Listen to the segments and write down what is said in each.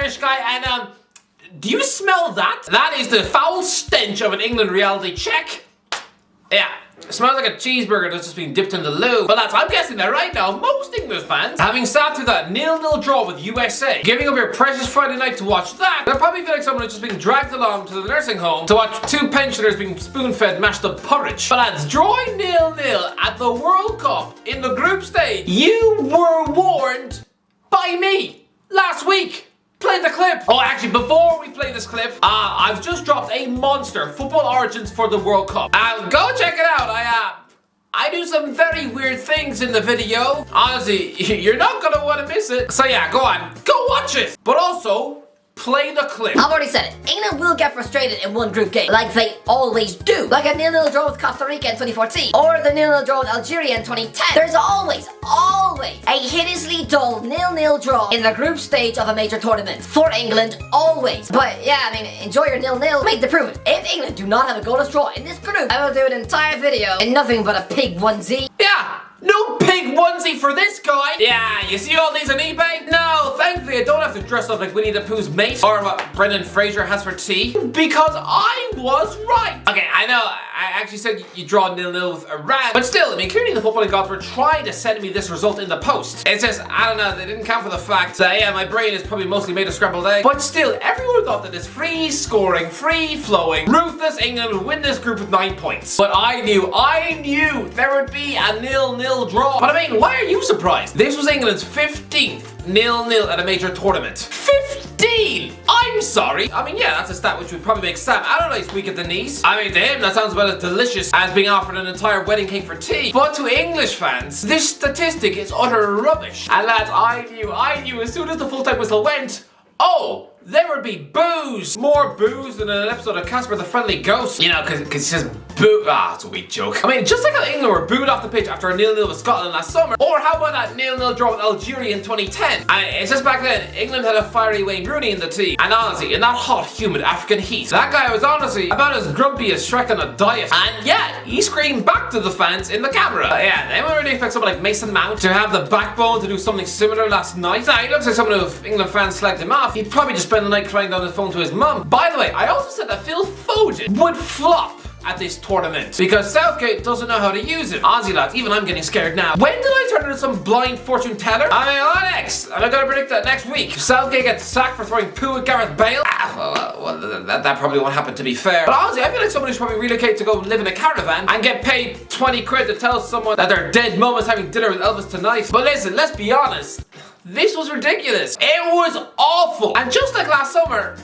Irish guy, and do you smell that? That is the foul stench of an England reality check. Yeah. It smells like a cheeseburger that's just been dipped in the loo. But lads, I'm guessing that right now, most English fans, having sat through that 0-0 draw with USA, giving up your precious Friday night to watch that, they'll probably feel like someone who's just been dragged along to the nursing home to watch two pensioners being spoon-fed mashed up porridge. But lads, drawing 0-0 at the World Cup in the group stage, you were warned by me last week. Play the clip. Oh, actually, before we play this clip, I've just dropped a monster football origins for the World Cup. Go check it out. I do some very weird things in the video. Honestly, you're not gonna want to miss it. So yeah, go on, go watch it. But also, play the clip. I've already said it. England will get frustrated in one group game, like they always do. Like a 0-0 draw with Costa Rica in 2014, or the 0-0 draw with Algeria in 2010. There's always a hideously dull 0-0 draw in the group stage of a major tournament. For England, always. But yeah, I mean, enjoy your 0-0. Wait, to prove it, if England do not have a goalless draw in this group, I will do an entire video in nothing but a pig onesie. Yeah. No pig onesie for this guy! Yeah, you see all these on eBay? No, thankfully I don't have to dress up like Winnie the Pooh's mate or what Brendan Fraser has for tea. Because I was right! Okay, I know, I actually said you draw 0-0 with Iran, but still, I mean, clearly the footballing gods were trying to send me this result in the post. It's just, I don't know, they didn't count for the fact that, yeah, my brain is probably mostly made of scrambled eggs. But still, everyone thought that this free-scoring, free-flowing, ruthless England would win this group with 9 points. But I knew there would be a 0-0 draw. But I mean, why are you surprised? This was England's 15th 0-0 at a major tournament. 15! I'm sorry. I mean, yeah, that's a stat which would probably make Sam Allardyce weak at the knees. I mean, to him, that sounds about as delicious as being offered an entire wedding cake for tea. But to English fans, this statistic is utter rubbish. And lads, I knew as soon as the full-time whistle went, oh, there would be booze! More booze than in an episode of Casper the Friendly Ghost. You know, cause he says boo. It's a weak joke. I mean, just like how England were booed off the pitch after a 0-0 with Scotland last summer, or how about that 0-0 draw with Algeria in 2010? And it's just back then, England had a fiery Wayne Rooney in the team. And honestly, in that hot, humid African heat, that guy was honestly about as grumpy as Shrek on a diet. And yeah, he screamed back to the fans in the camera. Yeah, they wouldn't really expect someone like Mason Mount to have the backbone to do something similar last night. Now, he looks like someone who, if England fans slagged him off, he'd probably just spend the night crying down his phone to his mum. By the way, I also said that Phil Foden would flop at this tournament because Southgate doesn't know how to use him. Honestly, lads, even I'm getting scared now. When did I turn into some blind fortune teller? I mean, what next? Am I gonna predict that next week Southgate gets sacked for throwing poo at Gareth Bale? That probably won't happen, to be fair. But honestly, I feel like someone should probably relocate to go live in a caravan and get paid 20 quid to tell someone that their dead mum is having dinner with Elvis tonight. But listen, let's be honest. This was ridiculous. It was awful. And just like last summer,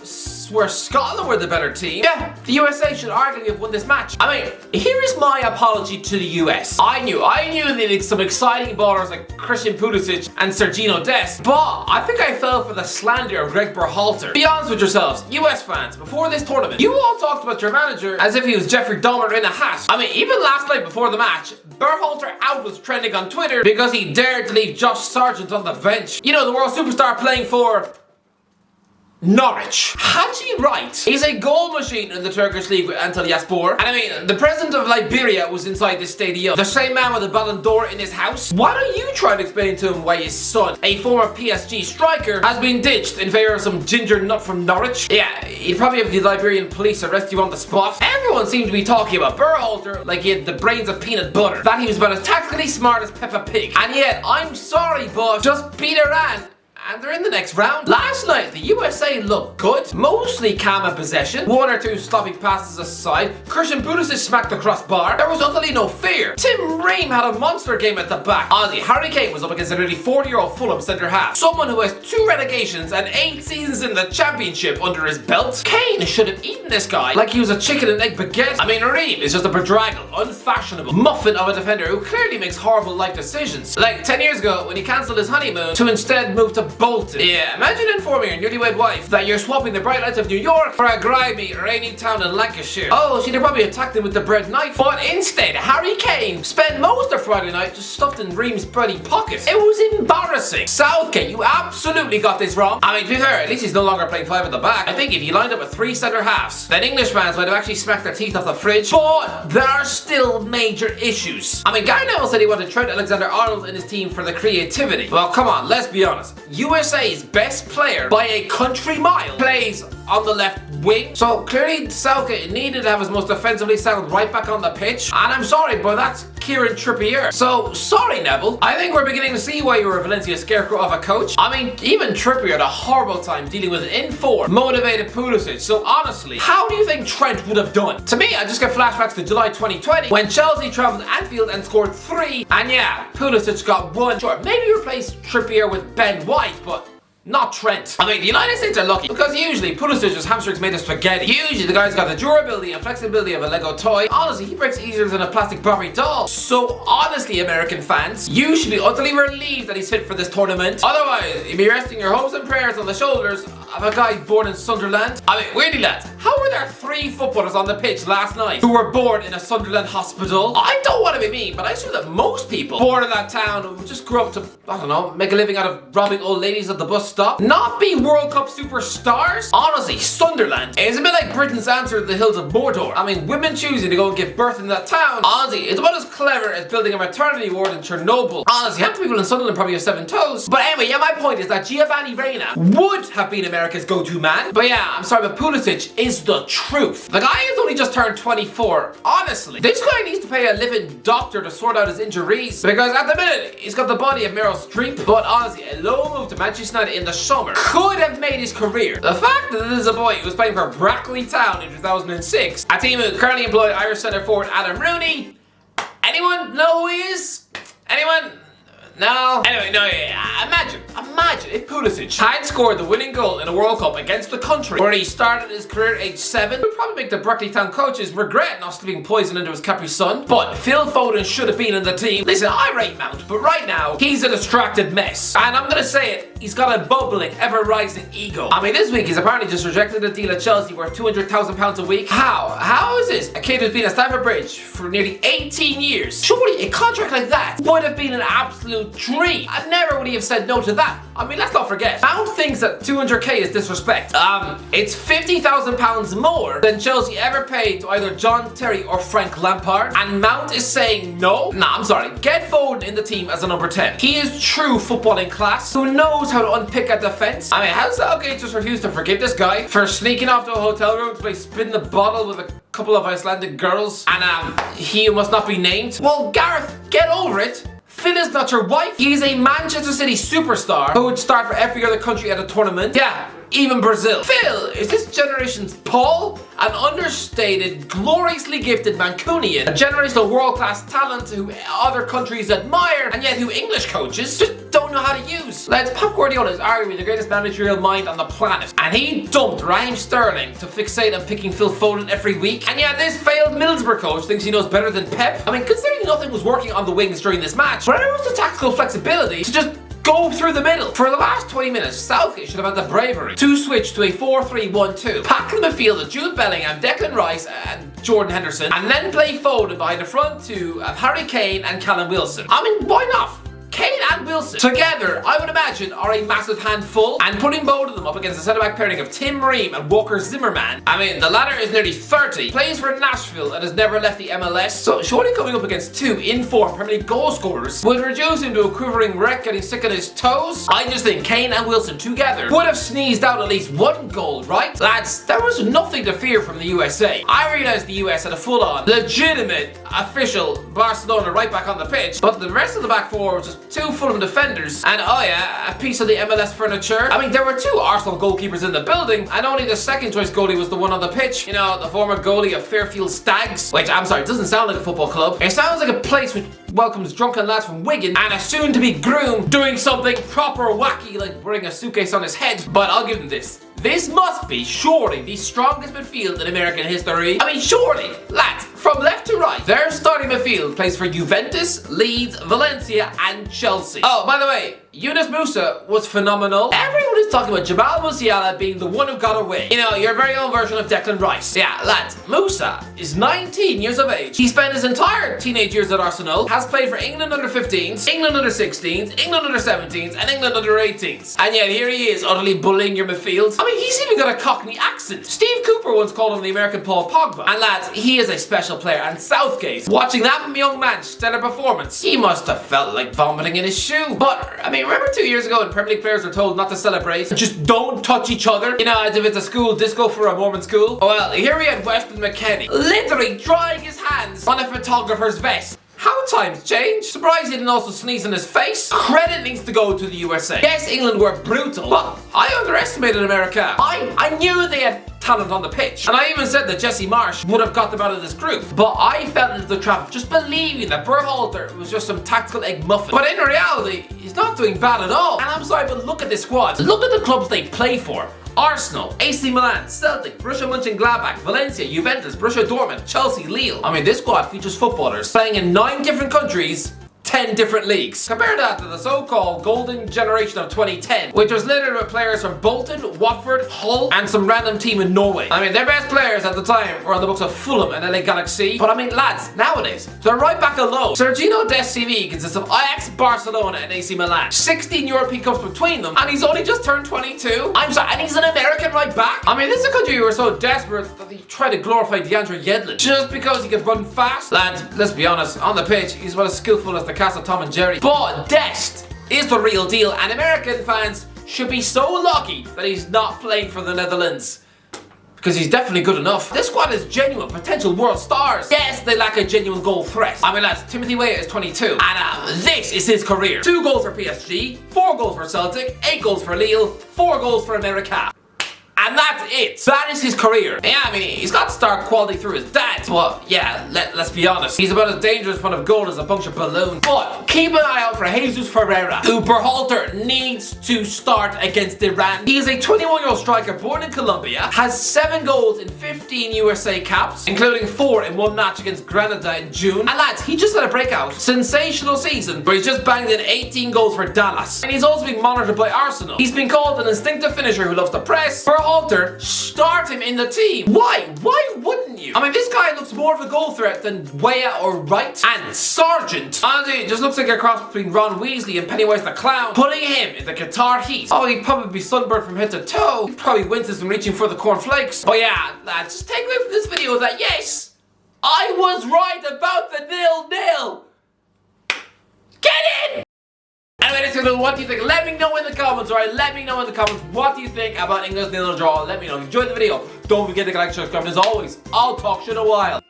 where Scotland were the better team, yeah, the USA should arguably have won this match. I mean, here is my apology to the US. I knew they needed some exciting ballers like Christian Pulisic and Sergino Dest, but I think I fell for the slander of Greg Berhalter. Be honest with yourselves, US fans, before this tournament, you all talked about your manager as if he was Jeffrey Dahmer in a hat. I mean, even last night before the match, Berhalter out was trending on Twitter because he dared to leave Josh Sargent on the bench. You know, the world superstar playing for Norwich. Haji Wright. He's a goal machine in the Turkish league with Antalyaspor. And I mean, the president of Liberia was inside this stadium. The same man with a Ballon d'Or in his house. Why don't you try to explain to him why his son, a former PSG striker, has been ditched in favour of some ginger nut from Norwich? Yeah, he'd probably have the Liberian police arrest you on the spot. Everyone seemed to be talking about Berhalter like he had the brains of peanut butter. That he was about as tactically smart as Peppa Pig. And yet, I'm sorry, but just beat Iran and they're in the next round. Last night, the USA looked good, mostly calm in possession. One or two sloppy passes aside, Christian Pulisic smacked the crossbar. There was utterly no fear. Tim Ream had a monster game at the back. Honestly, Harry Kane was up against a nearly 40-year-old Fulham centre half. Someone who has 2 relegations and 8 seasons in the championship under his belt. Kane should have eaten this guy like he was a chicken and egg baguette. I mean, Ream is just a bedraggled, unfashionable muffin of a defender who clearly makes horrible life decisions. Like 10 years ago when he cancelled his honeymoon to instead move to Bolton. Yeah, imagine informing your newlywed wife that you're swapping the bright lights of New York for a grimy, rainy town in Lancashire. Oh, she'd have probably attacked him with the bread knife. But instead, Harry Kane spent most of Friday night just stuffed in Ream's bready pocket. It was embarrassing. Southgate, you absolutely got this wrong. I mean, to be fair, at least he's no longer playing 5 at the back. I think if he lined up with 3 centre halves, then English fans might have actually smacked their teeth off the fridge. But there are still major issues. I mean, Gary Neville said he wanted Trent Alexander-Arnold in his team for the creativity. Well, come on, let's be honest. USA's best player by a country mile, plays on the left wing. So clearly Southgate needed to have his most offensively sound right back on the pitch. And I'm sorry, but that's Kieran Trippier. So sorry, Neville. I think we're beginning to see why you were a Valencia scarecrow of a coach. I mean, even Trippier had a horrible time dealing with in-form, motivated Pulisic. So honestly, how do you think Trent would have done? To me, I just get flashbacks to July 2020 when Chelsea travelled to Anfield and scored 3. And yeah, Pulisic got 1. Sure, maybe replace Trippier with Ben White, but not Trent. I mean, the United States are lucky because usually Pulisic's hamstrings made of spaghetti. Usually the guy's got the durability and flexibility of a Lego toy. Honestly, he breaks easier than a plastic Barbie doll. So honestly, American fans, you should be utterly relieved that he's fit for this tournament. Otherwise, you'd be resting your hopes and prayers on the shoulders of a guy born in Sunderland. I mean, weirdly lads, how were there 3 footballers on the pitch last night who were born in a Sunderland hospital? I don't want to be mean, but I assume that most people born in that town who just grew up to, I don't know, make a living out of robbing old ladies at the bus stop, not be World Cup superstars? Honestly, Sunderland is a bit like Britain's answer to the hills of Mordor. I mean, women choosing to go and give birth in that town, honestly, it's about as clever as building a maternity ward in Chernobyl. Honestly, half the people in Sunderland probably have 7 toes. But anyway, yeah, my point is that Giovanni Reina would have been America's go-to man. But yeah, I'm sorry, but Pulisic is the truth. The guy has only just turned 24. Honestly, this guy needs to pay a living doctor to sort out his injuries, because at the minute, he's got the body of Meryl Streep. But honestly, a low move to Manchester United in the summer could have made his career. The fact that this is a boy who was playing for Brackley Town in 2006, a team who currently employ Irish centre forward Adam Rooney. Anyone know who he is? Anyone? No? Anyway, no, yeah. Imagine if Pulisic had scored the winning goal in a World Cup against the country where he started his career at age 7. It would probably make the Brackley Town coaches regret not slipping poison into his Capri Sun. But Phil Foden should have been in the team. Listen, I rate Mount, but right now, he's a distracted mess. And I'm gonna say it, he's got a bubbling, ever-rising ego. I mean, this week he's apparently just rejected a deal at Chelsea worth £200,000 a week. How is this? A kid who's been at Stamford Bridge for nearly 18 years. Surely a contract like that would have been an absolute dream. I never would he have said no to that. I mean, let's not forget, Mount thinks that 200k is disrespect. It's £50,000 more than Chelsea ever paid to either John Terry or Frank Lampard, and Mount is saying no? Nah, I'm sorry. Get Foden in the team as a number 10. He is true footballing class, who knows how to unpick a defense. I mean, how Southgate just refused to forgive this guy for sneaking off to a hotel room to play spin the bottle with a couple of Icelandic girls, and he who must not be named? Well, Gareth, get over it. Phil is not your wife. He's a Manchester City superstar who would start for every other country at a tournament. Yeah, even Brazil. Phil is this generation's Paul, an understated, gloriously gifted Mancunian, a generational world-class talent who other countries admire, and yet who English coaches just don't know how to use. Lads, Pep Guardiola is arguably the greatest managerial mind on the planet, and he dumped Raheem Sterling to fixate on picking Phil Foden every week, and yet this failed Middlesbrough coach thinks he knows better than Pep. I mean, considering nothing was working on the wings during this match, where there was the tactical flexibility to just go through the middle. For the last 20 minutes, Southgate should have had the bravery to switch to a 4-3-1-2, pack in the midfield of Jude Bellingham, Declan Rice and Jordan Henderson, and then play Foden behind the front two of Harry Kane and Callum Wilson. I mean, why not? Kane and Wilson together, I would imagine, are a massive handful, and putting both of them up against the centre-back pairing of Tim Ream and Walker Zimmerman. I mean, the latter is nearly 30, plays for Nashville and has never left the MLS, so surely coming up against 2 in-form Premier League goal scorers would reduce him to a quivering wreck getting sick on his toes. I just think Kane and Wilson together would have sneezed out at least 1 goal, right? Lads, there was nothing to fear from the USA. I realised the US had a full-on, legitimate, official Barcelona right back on the pitch, but the rest of the back four was just 2 Fulham defenders, and oh yeah, a piece of the MLS furniture. I mean, there were 2 Arsenal goalkeepers in the building, and only the second choice goalie was the one on the pitch. You know, the former goalie of Fairfield Stags. Which, I'm sorry, it doesn't sound like a football club. It sounds like a place which welcomes drunken lads from Wigan and a soon-to-be groom doing something proper wacky like wearing a suitcase on his head. But I'll give them this. This must be surely the strongest midfield in American history. I mean, surely, lads, from left to right, their starting midfield plays for Juventus, Leeds, Valencia, and Chelsea. Oh, by the way, Yunus Musa was phenomenal. Everyone Everybody's talking about Jamal Musiala being the one who got away. You know, your very own version of Declan Rice. Yeah, lads, Musa is 19 years of age. He spent his entire teenage years at Arsenal, has played for England under 15s, England under 16s, England under 17s, and England under 18s. And yet here he is, utterly bullying your midfield. I mean, he's even got a Cockney accent. Steve Cooper once called him the American Paul Pogba. And lads, he is a special player. And Southgate, watching that young man's stellar performance, he must have felt like vomiting in his shoe. But, I mean, remember 2 years ago when Premier League players were told not to celebrate? Just don't touch each other. You know, as if it's a school disco for a Mormon school. Well, here we had Weston McKennie literally drying his hands on a photographer's vest. How times change. Surprised he didn't also sneeze in his face. Credit needs to go to the USA. Yes, England were brutal, but I underestimated America. I knew they had talent on the pitch. And I even said that Jesse Marsch would have got them out of this group. But I fell into the trap of just believing that Berhalter was just some tactical egg muffin. But in reality, he's not doing bad at all. And I'm sorry, but look at this squad. Look at the clubs they play for. Arsenal, AC Milan, Celtic, Borussia Mönchengladbach, Valencia, Juventus, Borussia Dortmund, Chelsea, Lille. I mean, this squad features footballers playing in 9 different countries, 10 different leagues. Compare that to the so-called golden generation of 2010, which was littered with players from Bolton, Watford, Hull, and some random team in Norway. I mean, their best players at the time were on the books of Fulham and LA Galaxy. But I mean, lads, nowadays, they're right back alone. Sergio Dest's CV consists of Ajax, Barcelona, and AC Milan. 16 European Cups between them, and he's only just turned 22. I'm sorry, and he's an American right back? I mean, this is a country who are so desperate that they try to glorify DeAndre Yedlin just because he can run fast. Lads, let's be honest, on the pitch, he's about as skillful as the cast of Tom and Jerry. But Dest is the real deal, and American fans should be so lucky that he's not playing for the Netherlands, because he's definitely good enough. This squad is genuine potential world stars. Yes, they lack a genuine goal threat. I mean, lads, Timothy Weah is 22, and this is his career. 2 goals for PSG, 4 goals for Celtic, 8 goals for Lille, 4 goals for America. And that's it. That is his career. Yeah, I mean, he's got star quality through his dad. But yeah, let's be honest. He's about as dangerous in front of goal as a punctured balloon. But keep an eye out for Jesus Ferreira, who Berhalter needs to start against Iran. He is a 21-year-old striker born in Colombia, has 7 goals in 15 USA caps, including 4 in one match against Granada in June. And lads, he just had a breakout sensational season where he's just banged in 18 goals for Dallas. And he's also being monitored by Arsenal. He's been called an instinctive finisher who loves to press. Berhalter, start him in the team. Why? Why wouldn't you? I mean, this guy looks more of a goal threat than Weah or Wright. And Sargent, honestly, it just looks like a cross between Ron Weasley and Pennywise the Clown. Putting him in the Qatar heat. Oh, he'd probably be sunburned from head to toe. He probably winces from reaching for the cornflakes. But yeah, lads, just take away from this video that yes, I was right about the 0-0. Get in! Anyway, ladies and gentlemen, what do you think? Let me know in the comments, alright? Let me know in the comments what do you think about England's 0-0 draw. Let me know. If you enjoyed the video, don't forget to like, share, subscribe, and as always, I'll talk to you in a while.